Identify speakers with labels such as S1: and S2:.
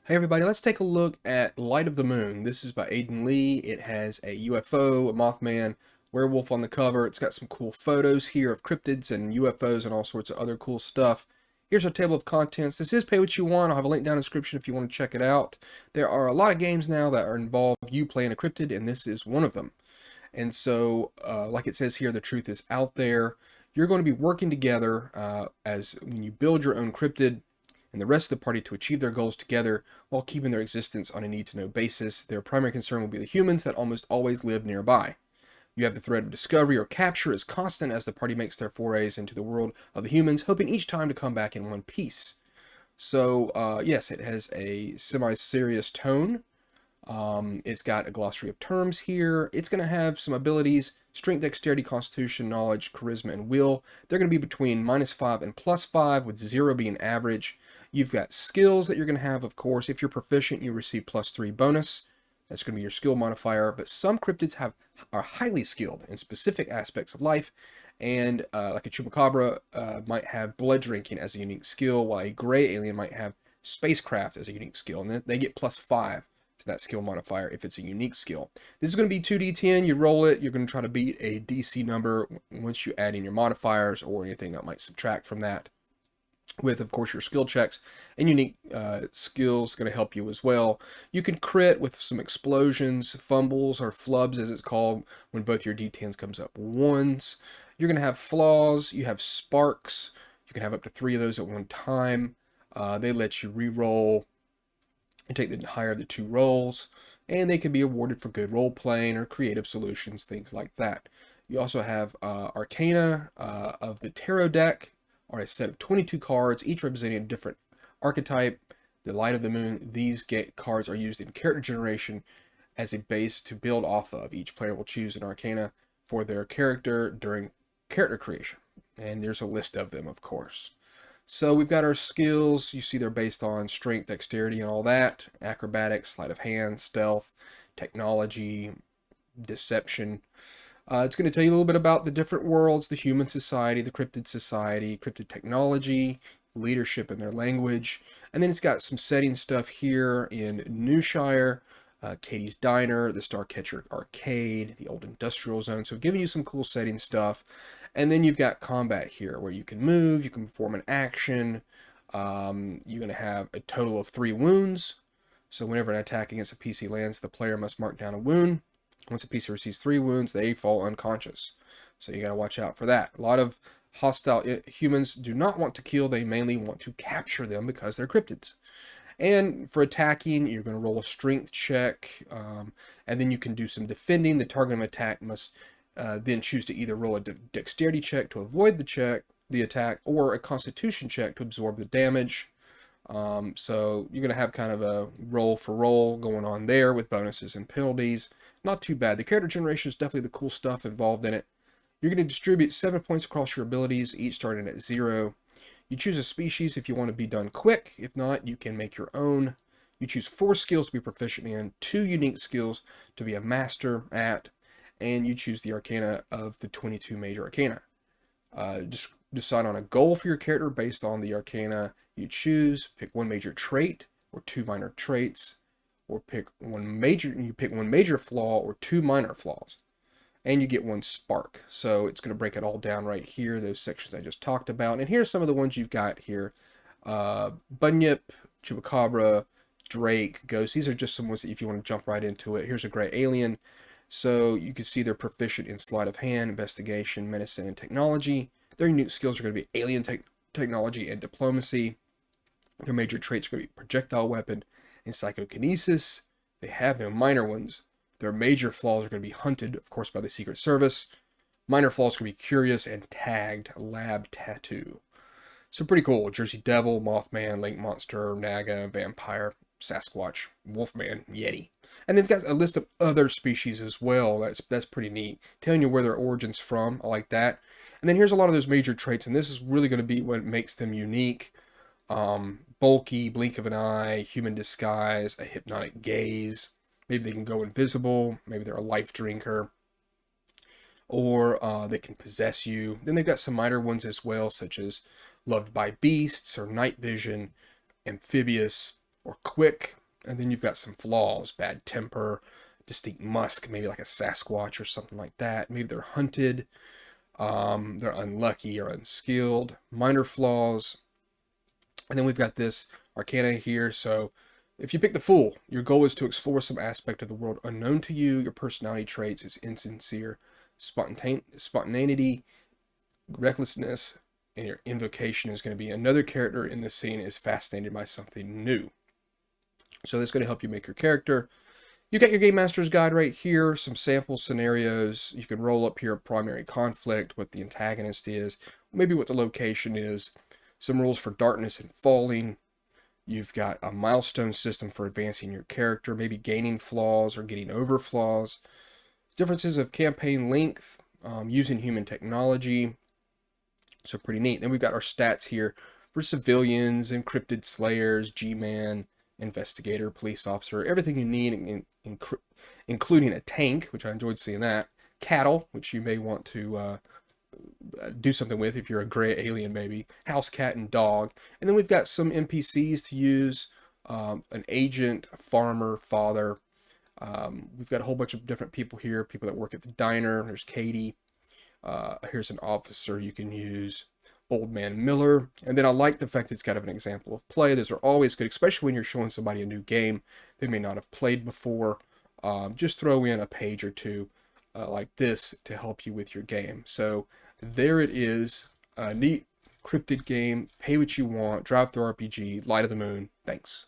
S1: Hey everybody, let's take a look at Light of the Moon. This is by Aiden Lee. It has a UFO, a Mothman, werewolf on the cover. It's got some cool photos here of cryptids and UFOs and all sorts of other cool stuff. Here's our table of contents. This is pay what you want. I'll have a link down in the description if you want to check it out. There are a lot of games now that are involved you playing a cryptid, and this is one of them. And so, like it says here, the truth is out there. You're going to be working together as when you build your own cryptid and the rest of the party to achieve their goals together while keeping their existence on a need-to-know basis. Their primary concern will be the humans that almost always live nearby. You have the threat of discovery or capture as constant as the party makes their forays into the world of the humans, hoping each time to come back in one piece. So, yes, it has a semi-serious tone. It's got a glossary of terms here. It's going to have some abilities: strength, dexterity, constitution, knowledge, charisma, and will. They're going to be between -5 and +5, with 0 being average. You've got skills that you're going to have, of course. If you're proficient, you receive +3 bonus. That's going to be your skill modifier. But some cryptids are highly skilled in specific aspects of life. And like a chupacabra might have blood drinking as a unique skill, while a gray alien might have spacecraft as a unique skill. And they get +5 to that skill modifier if it's a unique skill. This is going to be 2d10. You roll it. You're going to try to beat a DC number once you add in your modifiers or anything that might subtract from that, with, of course, your skill checks and unique skills going to help you as well. You can crit with some explosions, fumbles, or flubs, as it's called, when both your d10s comes up ones. You're going to have flaws. You have sparks. You can have up to 3 of those at one time. They let you re-roll and take the higher of the 2 rolls, and they can be awarded for good role playing or creative solutions, things like that. You also have Arcana of the Tarot deck, are a set of 22 cards, each representing a different archetype. The Light of the Moon, these cards are used in character generation as a base to build off of. Each player will choose an arcana for their character during character creation, and there's a list of them, of course. So we've got our skills. You see they're based on strength, dexterity, and all that. Acrobatics, sleight of hand, stealth, technology, deception. It's going to tell you a little bit about the different worlds: the human society, the cryptid society, cryptid technology, leadership and their language. And then it's got some setting stuff here in Newshire, Katie's Diner, the Starcatcher Arcade, the Old Industrial Zone. So giving you some cool setting stuff. And then you've got combat here where you can move, you can perform an action. You're going to have a total of 3 wounds. So whenever an attack against a PC lands, the player must mark down a wound. Once a PC receives 3 wounds, they fall unconscious. So you got to watch out for that. A lot of hostile humans do not want to kill. They mainly want to capture them because they're cryptids. And for attacking, you're going to roll a strength check, and then you can do some defending. The target of attack must then choose to either roll a dexterity check to avoid the attack, or a constitution check to absorb the damage. So you're going to have kind of a roll for roll going on there with bonuses and penalties. Not too bad. The character generation is definitely the cool stuff involved in it. You're going to distribute 7 points across your abilities, each starting at 0. You choose a species if you want to be done quick. If not, you can make your own. You choose 4 skills to be proficient in, 2 unique skills to be a master at, and you choose the arcana of the 22 major arcana. Just decide on a goal for your character based on the arcana you choose. Pick 1 major trait or 2 minor traits, or pick one major flaw or 2 minor flaws, and you get 1 spark. So it's going to break it all down right here, those sections I just talked about. And here's some of the ones you've got here: Bunyip, Chupacabra, Drake, Ghost. These are just some ones that if you want to jump right into it. Here's a gray alien. So you can see they're proficient in sleight of hand, investigation, medicine, and technology. Their unique skills are going to be alien technology and diplomacy. Their major traits are going to be projectile weapon and psychokinesis. They have no minor ones. Their major flaws are going to be hunted, of course, by the Secret Service. Minor flaws are going to be curious and tagged lab tattoo. So pretty cool. Jersey Devil, Mothman, Lake Monster, Naga, Vampire, Sasquatch, Wolfman, Yeti. And they've got a list of other species as well. That's pretty neat. Telling you where their origin's from. I like that. And then here's a lot of those major traits, and this is really going to be what makes them unique. Bulky, blink of an eye, human disguise, a hypnotic gaze. Maybe they can go invisible. Maybe they're a life drinker. Or they can possess you. Then they've got some minor ones as well, such as loved by beasts, or night vision, amphibious, or quick. And then you've got some flaws: bad temper, distinct musk, maybe like a Sasquatch or something like that. Maybe they're hunted, they're unlucky or unskilled, minor flaws. And then we've got this arcana here. So if you pick the Fool, your goal is to explore some aspect of the world unknown to you. Your personality traits is insincere spontaneity, recklessness, and your invocation is going to be another character in the scene is fascinated by something new. So that's going to help you make your character. You got your Game Master's Guide right here, some sample scenarios. You can roll up here a primary conflict, what the antagonist is, maybe what the location is, some rules for darkness and falling. You've got a milestone system for advancing your character, maybe gaining flaws or getting over flaws. Differences of campaign length, using human technology. So pretty neat. Then we've got our stats here for civilians, encrypted slayers, G-man, investigator, police officer, everything you need, including a tank, which I enjoyed seeing that, cattle, which you may want to do something with if you're a gray alien maybe, house, cat, and dog. And then we've got some NPCs to use, an agent, a farmer, father. We've got a whole bunch of different people here, people that work at the diner. There's Katie. Here's an officer you can use, Old Man Miller. And then I like the fact that it's kind of an example of play. Those are always good, especially when you're showing somebody a new game they may not have played before. Just throw in a page or two like this to help you with your game. So there it is, a neat cryptid game. Pay what you want. Drive-thru RPG, Light of the Moon. Thanks.